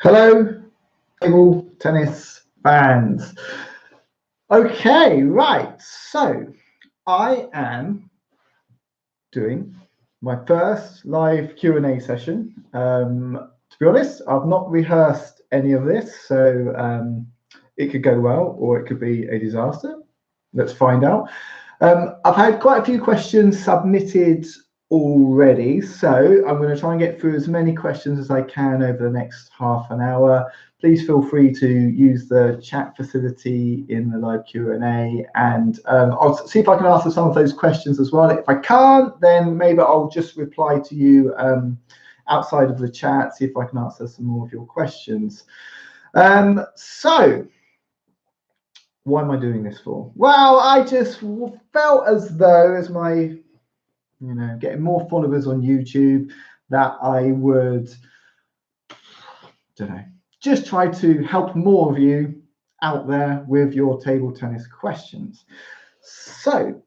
Hello, table tennis fans. Okay, right. So I am doing my first live Q&A session. To be honest, I've not rehearsed any of this, so it could go well or it could be a disaster. Let's find out. I've had quite a few questions submitted already, so I'm going to try and get through as many questions as I can over the next half an hour. Please feel free to use the chat facility in the live Q&A, and I'll see if I can answer some of those questions as well. If I can't, then maybe I'll just reply to you outside of the chat, see if I can answer some more of your questions. So why am I doing this for? Well, I just felt as though, as my, getting more followers on YouTube, that I would, just try to help more of you out there with your table tennis questions. So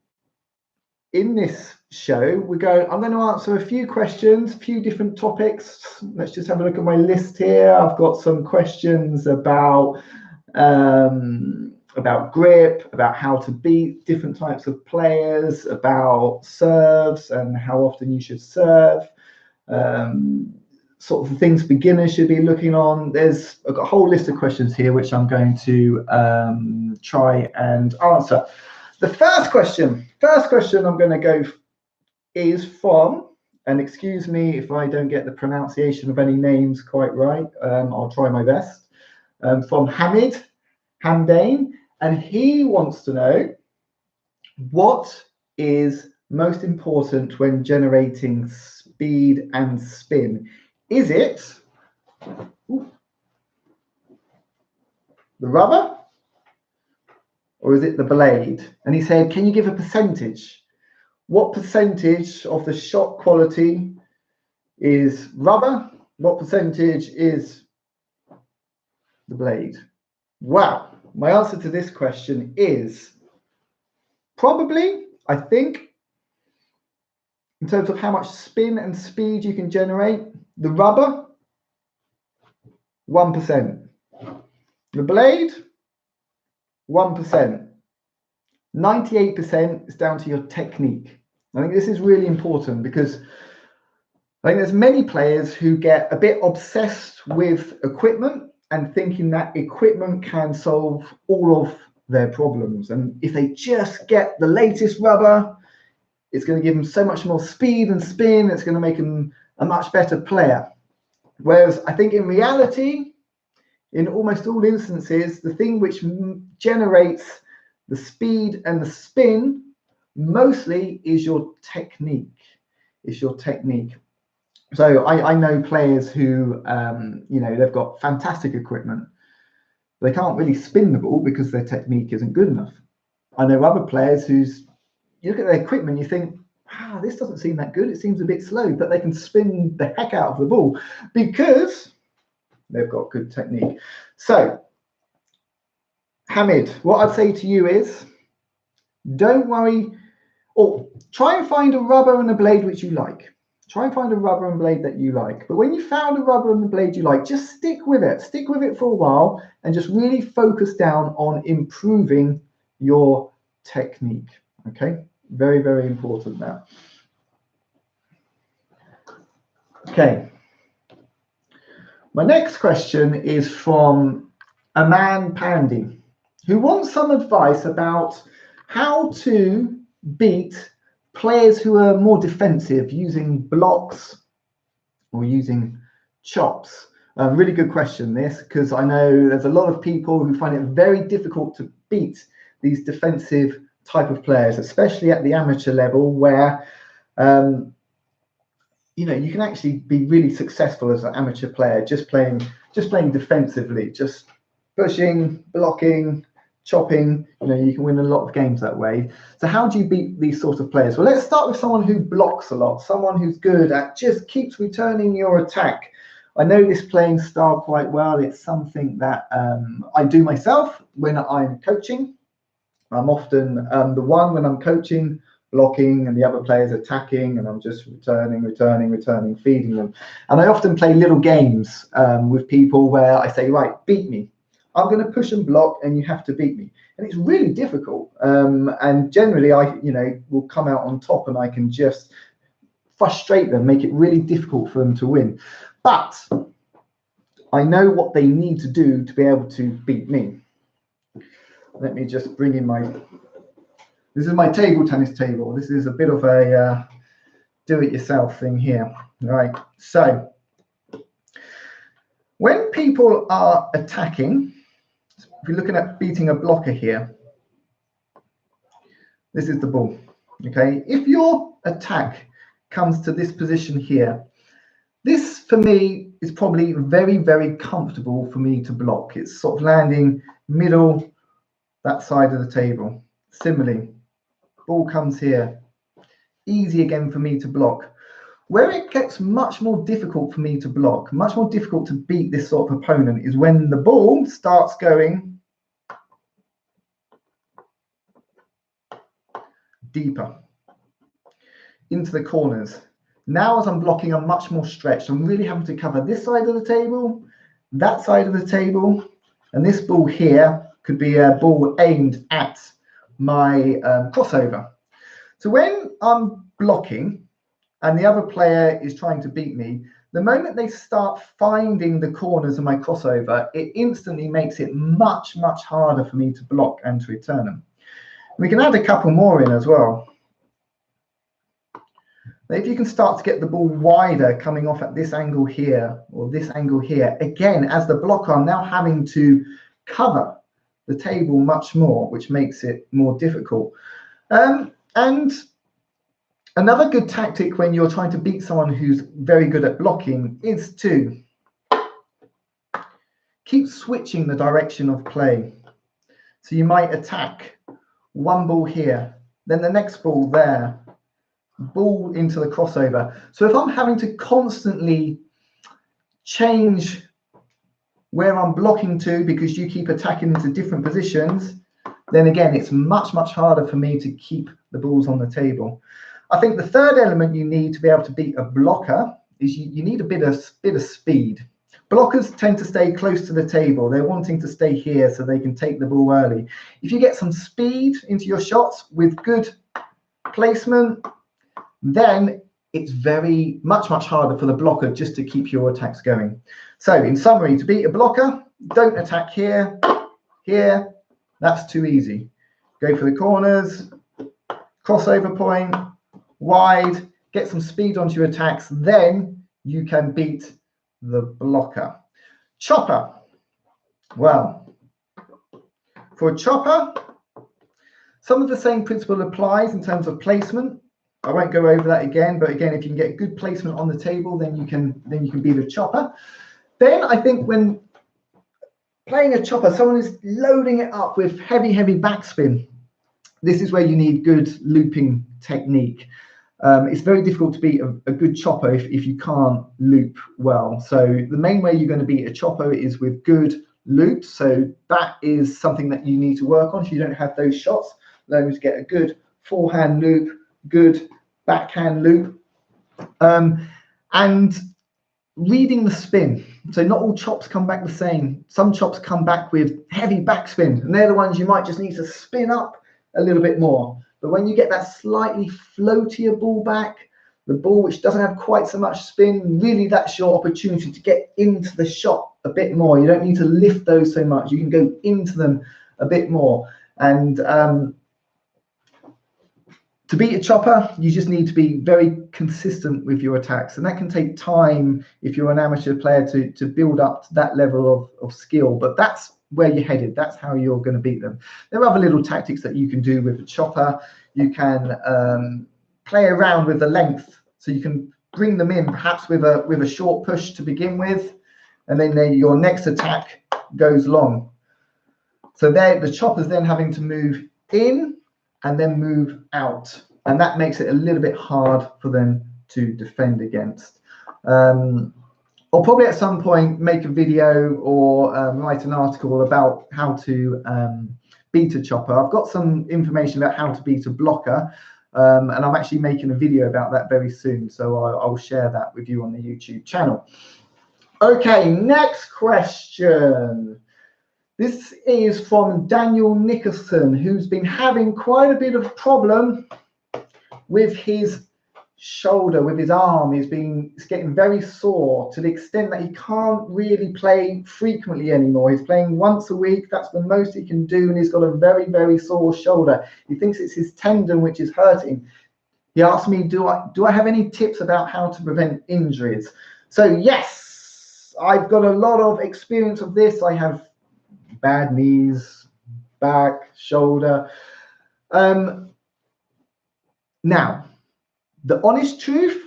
in this show, I'm going to answer a few questions, a few different topics. Let's just have a look at my list here. I've got some questions about grip, about how to beat different types of players, about serves and how often you should serve, sort of the things beginners should be looking on. I've got a whole list of questions here which I'm going to try and answer. The first question I'm going to go is from, and excuse me if I don't get the pronunciation of any names quite right, I'll try my best, from Hamdane, and he wants to know, what is most important when generating speed and spin? Is it the rubber or is it the blade? And he said, can you give a percentage? What percentage of the shot quality is rubber? What percentage is the blade? Wow. My answer to this question is probably, I think, in terms of how much spin and speed you can generate, the rubber, 1%. The blade, 1%. 98% is down to your technique. I think this is really important because I think there's many players who get a bit obsessed with equipment and thinking that equipment can solve all of their problems. And if they just get the latest rubber, it's going to give them so much more speed and spin. It's going to make them a much better player. Whereas I think in reality, in almost all instances, the thing which generates the speed and the spin mostly is your technique. So I know players who, they've got fantastic equipment. They can't really spin the ball because their technique isn't good enough. I know other players you look at their equipment, you think, wow, this doesn't seem that good. It seems a bit slow, but they can spin the heck out of the ball because they've got good technique. So, Hamid, what I'd say to you is, don't worry, or try and find a rubber and a blade which you like. Try and find a rubber and blade that you like. But when you found a rubber and the blade you like, just stick with it. Stick with it for a while and just really focus down on improving your technique. Okay, very, very important now. Okay, my next question is from Aman Pandy, who wants some advice about how to beat players who are more defensive using blocks or using chops. Really good question, this, because I know there's a lot of people who find it very difficult to beat these defensive type of players, especially at the amateur level, where you can actually be really successful as an amateur player just playing defensively, just pushing, blocking, chopping. You can win a lot of games that way. So how do you beat these sorts of players? Well, let's start with someone who blocks a lot, someone who's good at just keeps returning your attack. I know this playing style quite well. It's something that I do myself when I'm coaching. I'm often the one when I'm coaching blocking and the other player's attacking, and I'm just returning, feeding them. And I often play little games with people where I say, right, beat me. I'm going to push and block, and you have to beat me. And it's really difficult. And generally, I will come out on top, and I can just frustrate them, make it really difficult for them to win. But I know what they need to do to be able to beat me. Let me just bring in this is my table tennis table. This is a bit of a do-it-yourself thing here. All right, so when people are attacking, if you're looking at beating a blocker here, this is the ball, okay? If your attack comes to this position here, this for me is probably very, very comfortable for me to block. It's sort of landing middle, that side of the table. Similarly, ball comes here, easy again for me to block. Where it gets much more difficult for me to block, much more difficult to beat this sort of opponent, is when the ball starts going deeper into the corners. Now as I'm blocking, I'm much more stretched. I'm really having to cover this side of the table, that side of the table, and this ball here could be a ball aimed at my crossover. So when I'm blocking and the other player is trying to beat me, the moment they start finding the corners of my crossover, it instantly makes it much, much harder for me to block and to return them. We can add a couple more in as well. If you can start to get the ball wider coming off at this angle here or this angle here, again, as the blocker, I'm now having to cover the table much more, which makes it more difficult. And another good tactic when you're trying to beat someone who's very good at blocking is to keep switching the direction of play. So you might attack one ball here, then the next ball there, ball into the crossover. So if I'm having to constantly change where I'm blocking to because you keep attacking into different positions, then again, it's much, much harder for me to keep the balls on the table. I think the third element you need to be able to beat a blocker is you need a bit of speed. Blockers tend to stay close to the table. They're wanting to stay here so they can take the ball early. If you get some speed into your shots with good placement, then it's very much harder for the blocker just to keep your attacks going. So in summary, to beat a blocker, don't attack here, here, that's too easy. Go for the corners, crossover point, wide, get some speed onto your attacks, then you can beat the blocker. Chopper. Well, for a chopper, some of the same principle applies in terms of placement. I won't go over that again, but again, if you can get good placement on the table, then you can beat a chopper. Then I think when playing a chopper, someone is loading it up with heavy backspin. This is where you need good looping technique. It's very difficult to beat a good chopper if you can't loop well. So the main way you're going to beat a chopper is with good loops. So that is something that you need to work on. If you don't have those shots, learn to get a good forehand loop, good backhand loop, and reading the spin. So not all chops come back the same. Some chops come back with heavy backspin, and they're the ones you might just need to spin up a little bit more. But when you get that slightly floatier ball back, the ball which doesn't have quite so much spin, really that's your opportunity to get into the shot a bit more. You don't need to lift those so much. You can go into them a bit more. And to beat a chopper, you just need to be very consistent with your attacks. And that can take time if you're an amateur player to build up to that level of skill. But that's where you're headed. That's how you're going to beat them. There are other little tactics that you can do with a chopper. You can play around with the length. So you can bring them in perhaps with a short push to begin with. And then your next attack goes long. So there, the chopper's then having to move in and then move out, and that makes it a little bit hard for them to defend against. I'll probably at some point make a video or write an article about how to beat a chopper. I've got some information about how to beat a blocker, And I'm actually making a video about that very soon, so I'll share that with you on the YouTube channel. Okay, next question. This is from Daniel Nicholson, who's been having quite a bit of problem with his shoulder, with his arm. It's getting very sore to the extent that he can't really play frequently anymore. He's playing once a week. That's the most he can do, and he's got a very, very sore shoulder. He thinks it's his tendon which is hurting. He asked me, do I have any tips about how to prevent injuries? So yes, I've got a lot of experience of this. I have bad knees, back, shoulder. Now, the honest truth,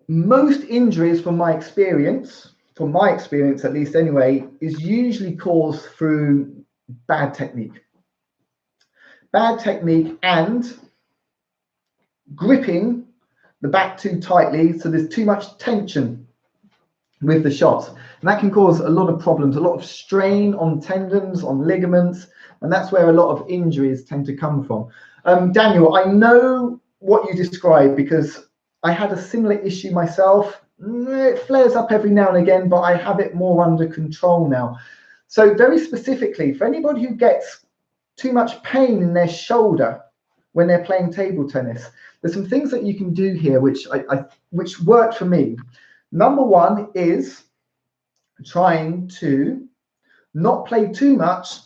most injuries from my experience at least anyway, is usually caused through bad technique. Bad technique and gripping the back too tightly, so there's too much tension with the shot. And that can cause a lot of problems, a lot of strain on tendons, on ligaments, and that's where a lot of injuries tend to come from. Daniel, I know what you described because I had a similar issue myself. It flares up every now and again, but I have it more under control now. So very specifically, for anybody who gets too much pain in their shoulder when they're playing table tennis, there's some things that you can do here which worked for me. Number one is trying to not play too much,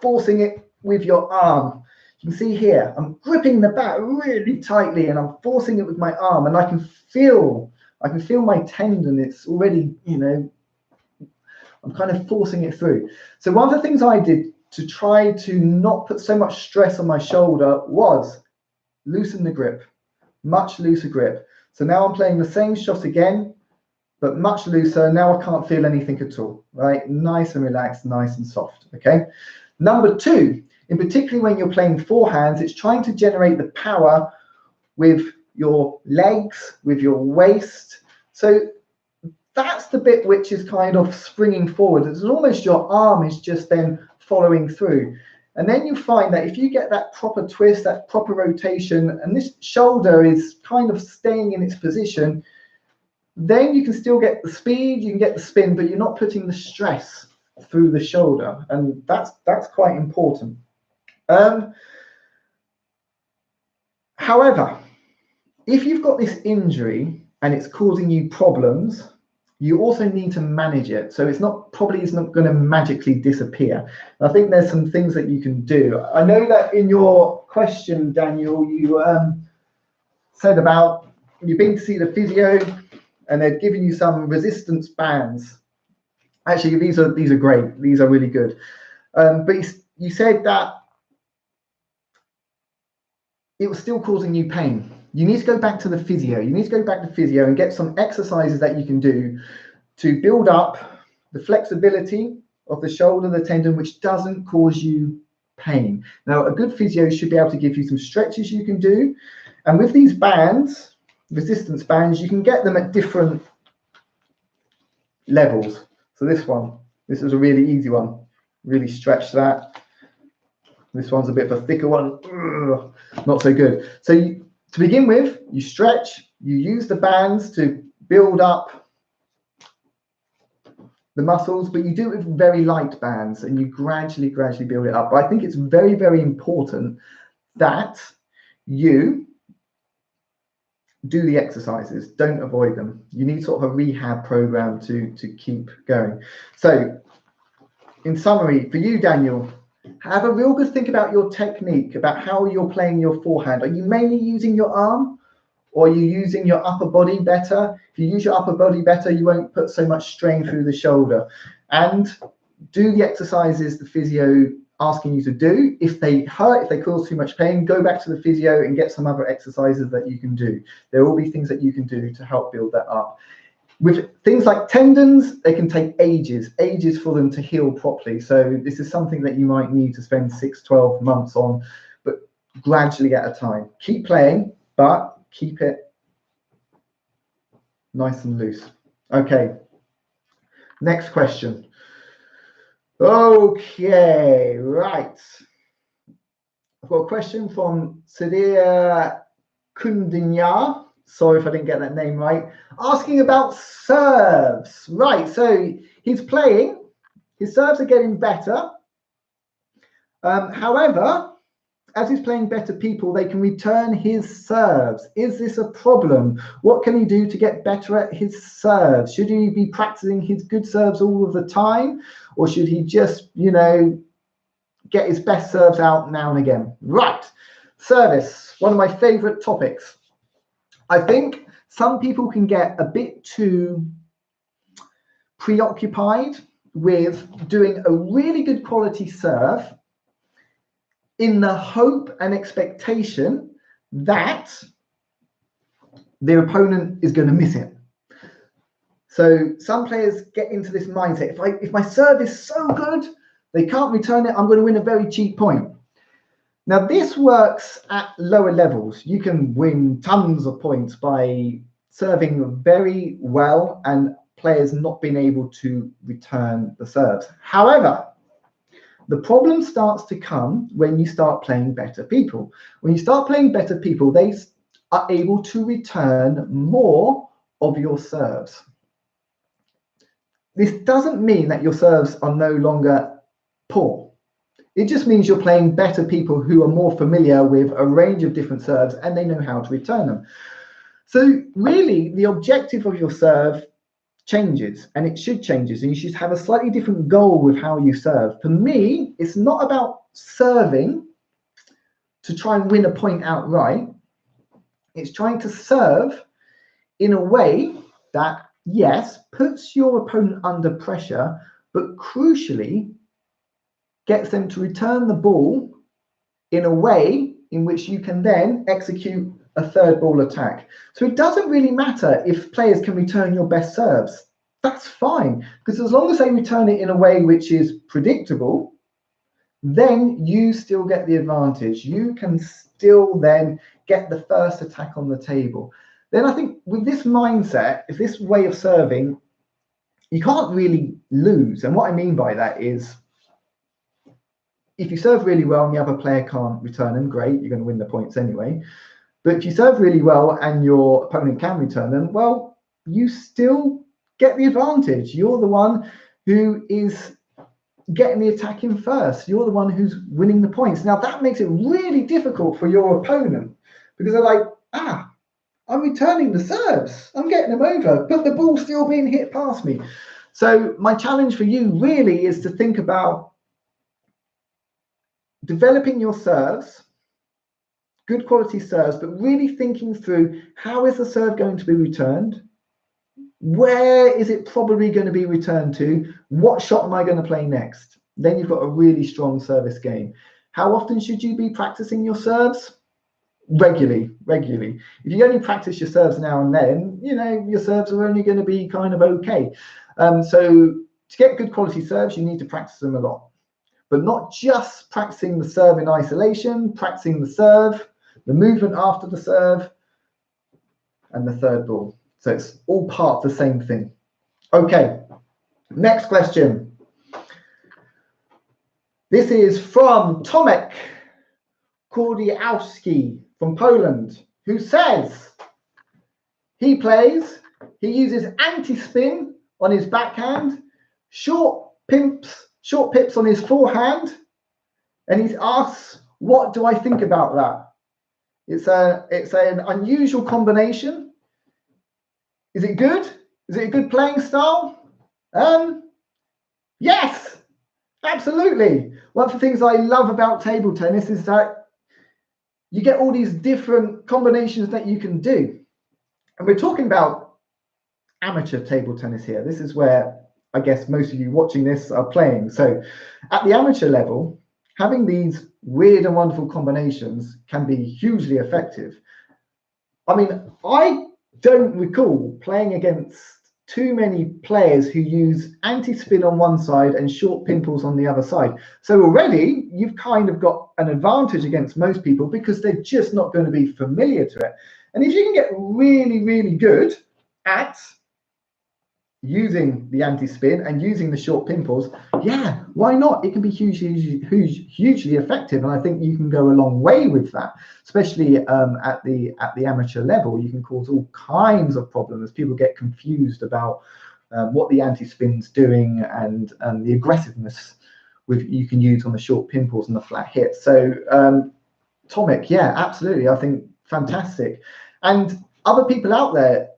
forcing it with your arm. You can see here, I'm gripping the bat really tightly and I'm forcing it with my arm, and I can feel my tendon. It's already, I'm kind of forcing it through. So one of the things I did to try to not put so much stress on my shoulder was loosen the grip, much looser grip. So now I'm playing the same shot again, but much looser. Now I can't feel anything at all, right? Nice and relaxed, nice and soft, okay? Number two, in particularly when you're playing forehands, it's trying to generate the power with your legs, with your waist. So that's the bit which is kind of springing forward. It's almost your arm is just then following through. And then you find that if you get that proper twist, that proper rotation, and this shoulder is kind of staying in its position, then you can still get the speed, you can get the spin, but you're not putting the stress through the shoulder. And that's quite important. However, if you've got this injury and it's causing you problems, you also need to manage it. So it's not going to magically disappear. I think there's some things that you can do. I know that in your question, Daniel, you said about you've been to see the physio and they've given you some resistance bands. Actually, these are great. These are really good. But you said that it was still causing you pain. You need to go back to the physio. You need to go back to physio and get some exercises that you can do to build up the flexibility of the shoulder, the tendon, which doesn't cause you pain. Now, a good physio should be able to give you some stretches you can do. And with these bands, resistance bands, you can get them at different levels. So this is a really easy one. Really stretch that. This one's a bit of a thicker one. Ugh, not so good. So to begin with, you stretch, you use the bands to build up the muscles, but you do it with very light bands and you gradually build it up. But I think it's very, very important that you do the exercises, don't avoid them. You need sort of a rehab program to keep going. So in summary, for you, Daniel, have a real good think about your technique, about how you're playing your forehand. Are you mainly using your arm or are you using your upper body better? If you use your upper body better, you won't put so much strain through the shoulder. And do the exercises the physio asking you to do. If they hurt, if they cause too much pain, go back to the physio and get some other exercises that you can do. There will be things that you can do to help build that up. With things like tendons, they can take ages for them to heal properly. So this is something that you might need to spend 6-12 months on, but gradually at a time. Keep playing, but keep it nice and loose. Okay, next question. Okay, right. I've got a question from Sadir Kundinya. Sorry if I didn't get that name right. Asking about serves. Right, so he's playing. His serves are getting better. However, as he's playing better people, they can return his serves. Is this a problem? What can he do to get better at his serves? Should he be practicing his good serves all of the time? Or should he just, get his best serves out now and again? Right, service, one of my favorite topics. I think some people can get a bit too preoccupied with doing a really good quality serve in the hope and expectation that their opponent is going to miss it. So some players get into this mindset, if my serve is so good, they can't return it, I'm going to win a very cheap point. Now this works at lower levels. You can win tons of points by serving very well and players not being able to return the serves. However, the problem starts to come when you start playing better people. When you start playing better people, they are able to return more of your serves. This doesn't mean that your serves are no longer poor. It just means you're playing better people who are more familiar with a range of different serves and they know how to return them. So really, the objective of your serve changes, and it should change, and you should have a slightly different goal with how you serve. For me, it's not about serving to try and win a point outright. It's trying to serve in a way that, yes, puts your opponent under pressure, but crucially gets them to return the ball in a way in which you can then execute a third ball attack. So it doesn't really matter if players can return your best serves. That's fine, because as long as they return it in a way which is predictable, then you still get the advantage. You can still then get the first attack on the table. Then I think with this mindset, if this way of serving, you can't really lose. And what I mean by that is, if you serve really well and the other player can't return them, great, you're going to win the points anyway. But if you serve really well and your opponent can return them, well, you still get the advantage. You're the one who is getting the attack in first. You're the one who's winning the points. Now, that makes it really difficult for your opponent, because they're like, I'm returning the serves. I'm getting them over, but the ball's still being hit past me. So my challenge for you really is to think about developing your serves, good quality serves, but really thinking through, how is the serve going to be returned? Where is it probably going to be returned to? What shot am I going to play next? Then you've got a really strong service game. How often should you be practicing your serves? Regularly. If you only practice your serves now and then, your serves are only going to be kind of okay. So to get good quality serves, you need to practice them a lot. But not just practicing the serve in isolation, practicing the serve, the movement after the serve, and the third ball. So it's all part of the same thing. Okay, next question. This is from Tomek Kordiowski from Poland, who says he uses anti-spin on his backhand, short pips on his forehand, and he asks, what do I think about that? It's an unusual combination. Is it good? Is it a good playing style? Yes, absolutely. One of the things I love about table tennis is that you get all these different combinations that you can do. And we're talking about amateur table tennis here. This is where I guess most of you watching this are playing. So at the amateur level, having these weird and wonderful combinations can be hugely effective. I mean, I don't recall playing against too many players who use anti-spin on one side and short pimples on the other side. So already you've kind of got an advantage against most people because they're just not going to be familiar to it. And if you can get really, really good at using the anti-spin and using the short pimples, yeah, why not? It can be hugely effective, and I think you can go a long way with that, especially at the amateur level. You can cause all kinds of problems. People get confused about what the anti-spin's doing and the aggressiveness you can use on the short pimples and the flat hits. So Tomic, yeah, absolutely. I think fantastic. And other people out there,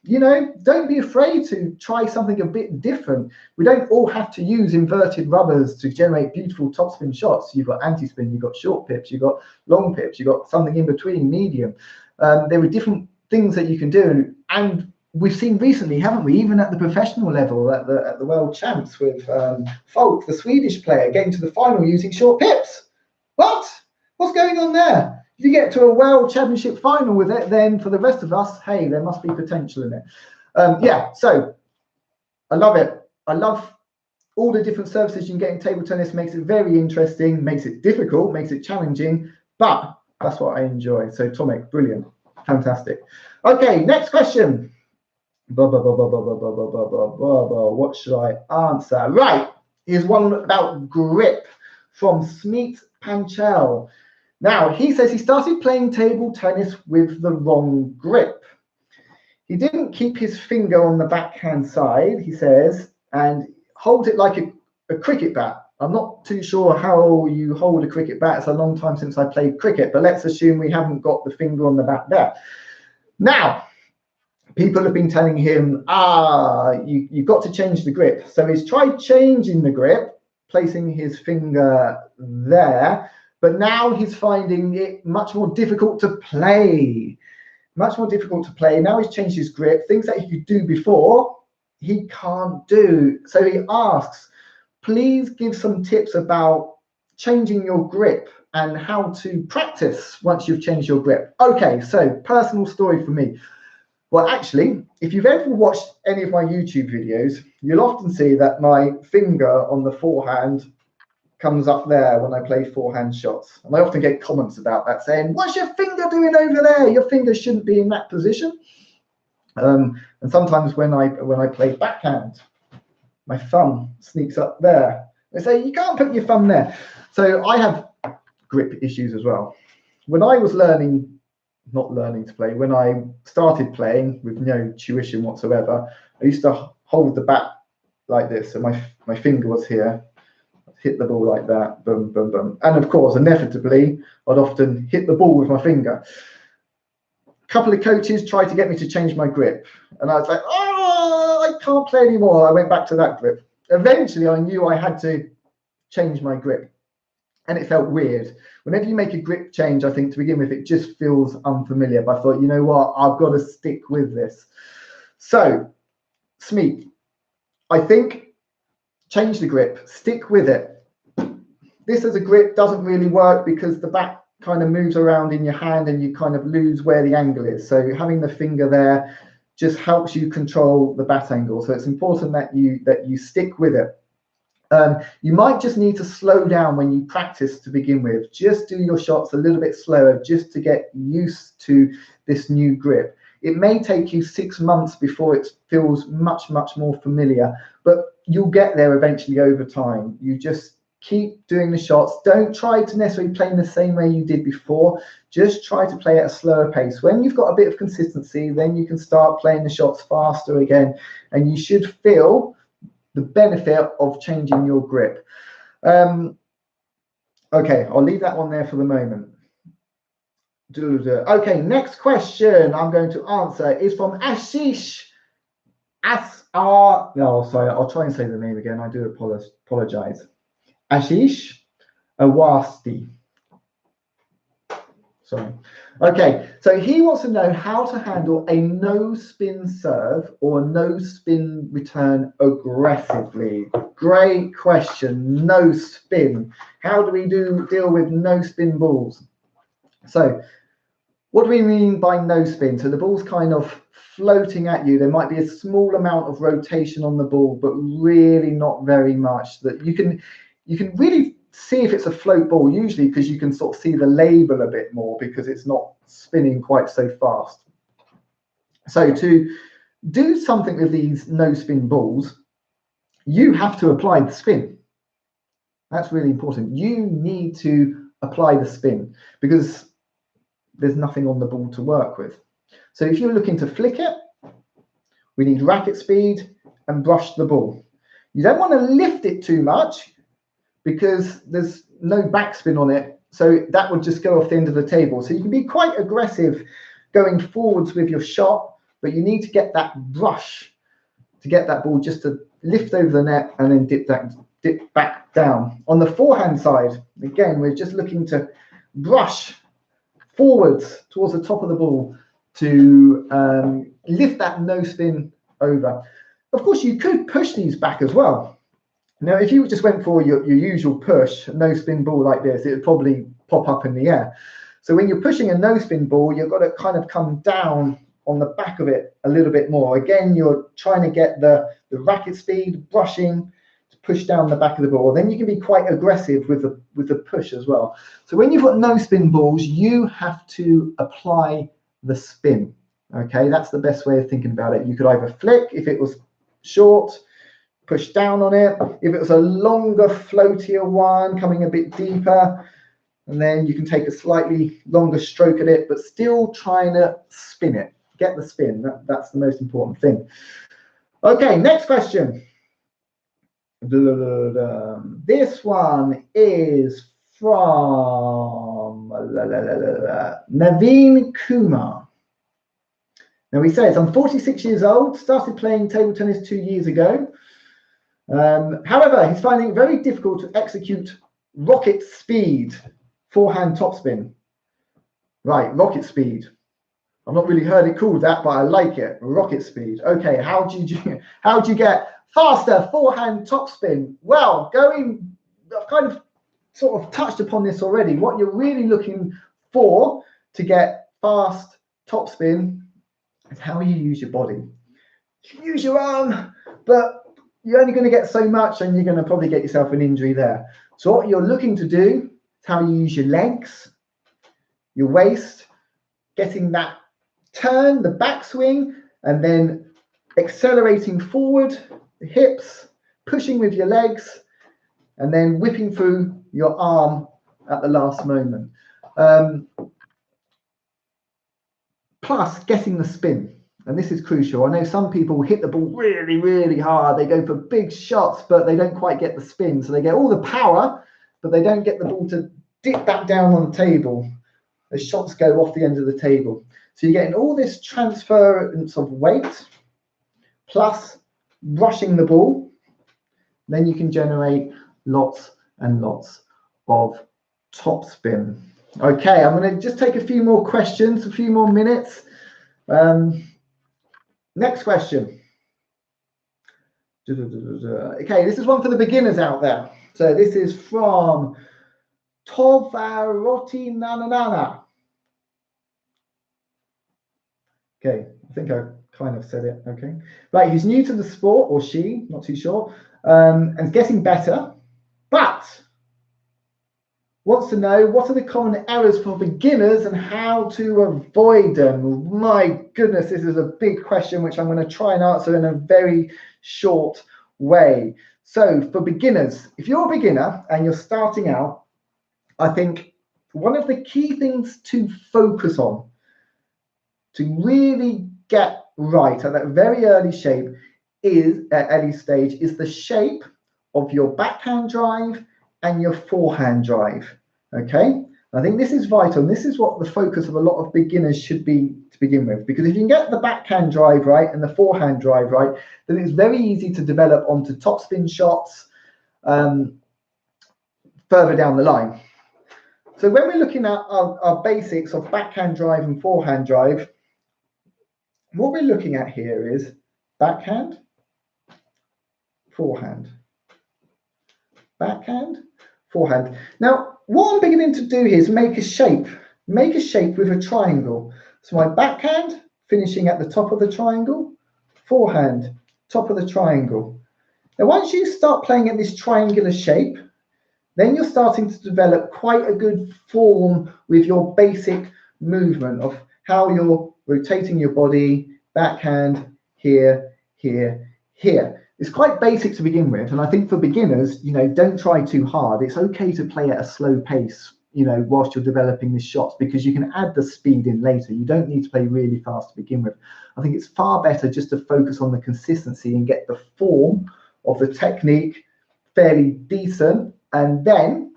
you know, don't be afraid to try something a bit different. We don't all have to use inverted rubbers to generate beautiful topspin shots. You've got anti-spin, you've got short pips, you've got long pips, you've got something in between, medium. There are different things that you can do. And we've seen recently, haven't we, even at the professional level, at the world champs with Folk, the Swedish player, getting to the final using short pips. What? What's going on there? If you get to a world championship final with it, then for the rest of us, hey, there must be potential in it. Yeah, so I love it. I love all the different services you can get in table tennis. Makes it very interesting, makes it difficult, makes it challenging, but that's what I enjoy. So Tomic, brilliant, fantastic. Okay, next question. What should I answer? Right, here's one about grip from Smeet Panchel. Now, he says he started playing table tennis with the wrong grip. He didn't keep his finger on the backhand side, he says, and holds it like a cricket bat. I'm not too sure how you hold a cricket bat. It's a long time since I played cricket, but let's assume we haven't got the finger on the bat there. Now, people have been telling him, you've got to change the grip. So he's tried changing the grip, placing his finger there, but now he's finding it much more difficult to play. Much more difficult to play. Now he's changed his grip. Things that he could do before, he can't do. So he asks, please give some tips about changing your grip and how to practice once you've changed your grip. Okay, so personal story for me. Well, actually, if you've ever watched any of my YouTube videos, you'll often see that my finger on the forehand comes up there when I play forehand shots. And I often get comments about that saying, what's your finger doing over there? Your finger shouldn't be in that position. And sometimes when I play backhand, my thumb sneaks up there. They say, you can't put your thumb there. So I have grip issues as well. When I was not learning to play, when I started playing with no tuition whatsoever, I used to hold the bat like this. So my finger was here. Hit the ball like that, boom, boom, boom. And of course, inevitably, I'd often hit the ball with my finger. A couple of coaches tried to get me to change my grip. And I was like, I can't play anymore. I went back to that grip. Eventually, I knew I had to change my grip. And it felt weird. Whenever you make a grip change, I think to begin with, it just feels unfamiliar. But I thought, you know what? I've got to stick with this. So, Smeet, I think change the grip. Stick with it. This as a grip doesn't really work because the bat kind of moves around in your hand and you kind of lose where the angle is. So having the finger there just helps you control the bat angle. So it's important that you stick with it. You might just need to slow down when you practice to begin with. Just do your shots a little bit slower just to get used to this new grip. It may take you 6 months before it feels much, much more familiar, but you'll get there eventually over time. You just keep doing the shots. Don't try to necessarily play in the same way you did before. Just try to play at a slower pace. When you've got a bit of consistency, then you can start playing the shots faster again, and you should feel the benefit of changing your grip. Okay, I'll leave that one there for the moment. Okay, next question I'm going to answer is from Ashish. No, sorry, I'll try and say the name again. I do apologize. Ashish Awasti. Sorry. Okay, so he wants to know how to handle a no spin serve or a no spin return aggressively. Great question. No spin. How do we deal with no spin balls? So what do we mean by no spin? So the ball's kind of floating at you. There might be a small amount of rotation on the ball, but really not very much. That you can really see if it's a float ball, usually because you can sort of see the label a bit more because it's not spinning quite so fast. So to do something with these no spin balls, you have to apply the spin. That's really important. You need to apply the spin because there's nothing on the ball to work with. So if you're looking to flick it, we need racket speed and brush the ball. You don't want to lift it too much because there's no backspin on it. So that would just go off the end of the table. So you can be quite aggressive going forwards with your shot, but you need to get that brush to get that ball just to lift over the net and then dip back down. On the forehand side, again, we're just looking to brush forwards towards the top of the ball to lift that no spin over. Of course, you could push these back as well. Now, if you just went for your usual push, no spin ball like this, it would probably pop up in the air. So when you're pushing a no spin ball, you've got to kind of come down on the back of it a little bit more. Again, you're trying to get the racket speed, brushing to push down the back of the ball. Then you can be quite aggressive with the push as well. So when you've got no spin balls, you have to apply the spin. Okay, that's the best way of thinking about it. You could either flick if it was short, push down on it. If it was a longer, floatier one, coming a bit deeper, and then you can take a slightly longer stroke at it, but still trying to spin it. Get the spin. That's the most important thing. Okay, next question. This one is from Naveen Kumar. Now he says, I'm 46 years old, started playing table tennis 2 years ago. However, he's finding it very difficult to execute rocket speed forehand topspin. Right, rocket speed. I've not really heard it called that, but I like it. Rocket speed. Okay, how do you get faster forehand topspin? Well, I've kind of sort of touched upon this already. What you're really looking for to get fast topspin is how you use your body. You use your arm, but you're only going to get so much and you're going to probably get yourself an injury there. So what you're looking to do is how you use your legs, your waist, getting that turn, the backswing, and then accelerating forward, the hips, pushing with your legs, and then whipping through your arm at the last moment. Plus getting the spin. And this is crucial. I know some people hit the ball really, really hard. They go for big shots, but they don't quite get the spin. So they get all the power, but they don't get the ball to dip back down on the table. The shots go off the end of the table. So you're getting all this transference of weight, plus brushing the ball. Then you can generate lots and lots of topspin. Okay, I'm going to just take a few more questions, a few more minutes. Next question. Okay, this is one for the beginners out there. So this is from Tovaroti Nananana. Okay, I think I kind of said it. Okay, right. He's new to the sport, or she, not too sure, and getting better, but wants to know what are the common errors for beginners and how to avoid them. My goodness, this is a big question which I'm going to try and answer in a very short way. So for beginners, if you're a beginner and you're starting out, I think one of the key things to focus on to really get right at that very early stage is the shape of your backhand drive and your forehand drive. Okay, I think this is vital, and this is what the focus of a lot of beginners should be to begin with, because if you can get the backhand drive right and the forehand drive right, then it's very easy to develop onto topspin shots further down the line. So when we're looking at our basics of backhand drive and forehand drive, what we're looking at here is backhand, forehand, backhand, forehand. Now, what I'm beginning to do here is make a shape with a triangle. So my backhand finishing at the top of the triangle, forehand, top of the triangle. Now, once you start playing at this triangular shape, then you're starting to develop quite a good form with your basic movement of how you're rotating your body, backhand, here, here, here. It's quite basic to begin with, and I think for beginners, you know, don't try too hard. It's okay to play at a slow pace, you know, whilst you're developing these shots, because you can add the speed in later. You don't need to play really fast to begin with. I think it's far better just to focus on the consistency and get the form of the technique fairly decent, and then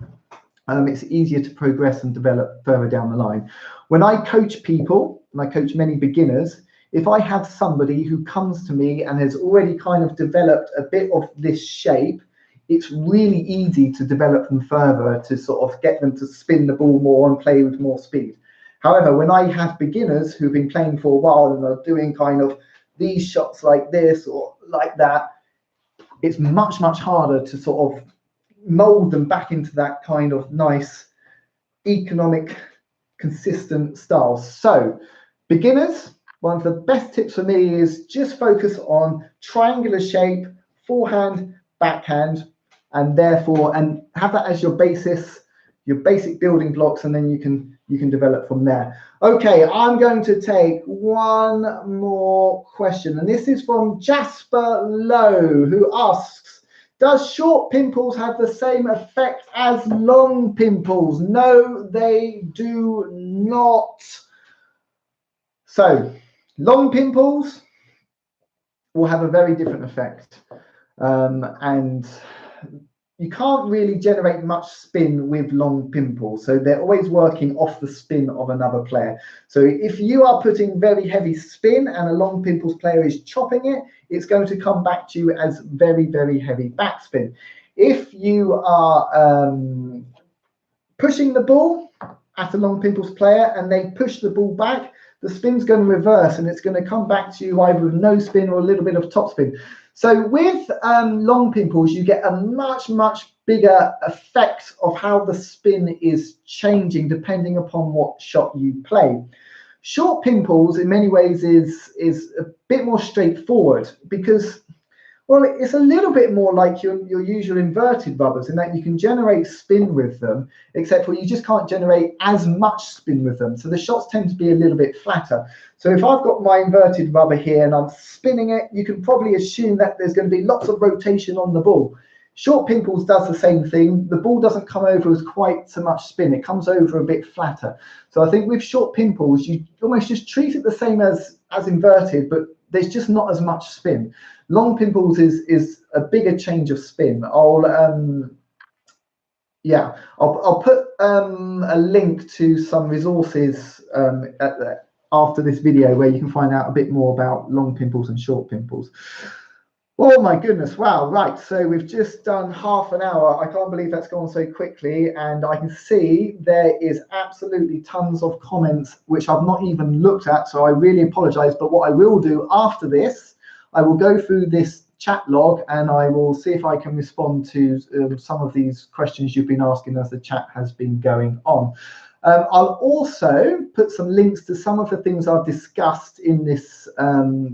it's easier to progress and develop further down the line. When I coach people, and I coach many beginners, if I have somebody who comes to me and has already kind of developed a bit of this shape, it's really easy to develop them further, to sort of get them to spin the ball more and play with more speed. However, when I have beginners who've been playing for a while and are doing kind of these shots like this or like that, it's much, much harder to sort of mold them back into that kind of nice, economic, consistent style. So beginners, one of the best tips for me is just focus on triangular shape, forehand, backhand, and have that as your basis, your basic building blocks, and then you can develop from there. Okay, I'm going to take one more question, and this is from Jasper Lowe, who asks, does short pimples have the same effect as long pimples? No, they do not. So long pimples will have a very different effect, and you can't really generate much spin with long pimples, so they're always working off the spin of another player. So if you are putting very heavy spin and a long pimples player is chopping it, it's going to come back to you as very, very heavy backspin. If you are pushing the ball at a long pimples player and they push the ball back, the spin's going to reverse and it's going to come back to you either with no spin or a little bit of topspin. So with long pimples, you get a much, much bigger effect of how the spin is changing depending upon what shot you play. Short pimples in many ways is a bit more straightforward because, well, it's a little bit more like your usual inverted rubbers in that you can generate spin with them, except for you just can't generate as much spin with them. So the shots tend to be a little bit flatter. So if I've got my inverted rubber here and I'm spinning it, you can probably assume that there's going to be lots of rotation on the ball. Short pimples does the same thing. The ball doesn't come over as quite so much spin. It comes over a bit flatter. So I think with short pimples, you almost just treat it the same as inverted, but there's just not as much spin. Long pimples is a bigger change of spin. I'll put a link to some resources after this video where you can find out a bit more about long pimples and short pimples. Oh my goodness, wow, right, so we've just done half an hour. I can't believe that's gone so quickly, and I can see there is absolutely tons of comments which I've not even looked at, so I really apologize. But what I will do after this, I will go through this chat log and I will see if I can respond to some of these questions you've been asking as the chat has been going on. I'll also put some links to some of the things I've discussed in this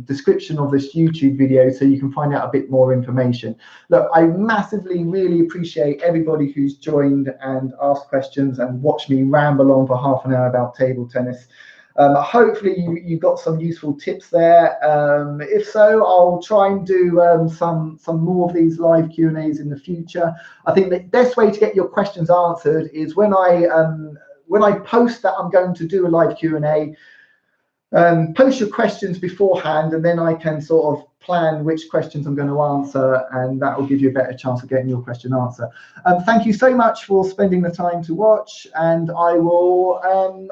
description of this YouTube video so you can find out a bit more information. Look, I massively really appreciate everybody who's joined and asked questions and watched me ramble on for half an hour about table tennis. Hopefully you got some useful tips there. If so, I'll try and do some more of these live Q&As in the future. I think the best way to get your questions answered is when I post that I'm going to do a live Q&A, post your questions beforehand, and then I can sort of plan which questions I'm going to answer, and that will give you a better chance of getting your question answered. Thank you so much for spending the time to watch, and I will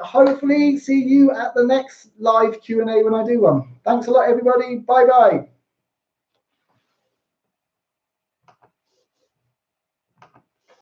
hopefully see you at the next live Q&A when I do one. Thanks a lot, everybody. Bye-bye.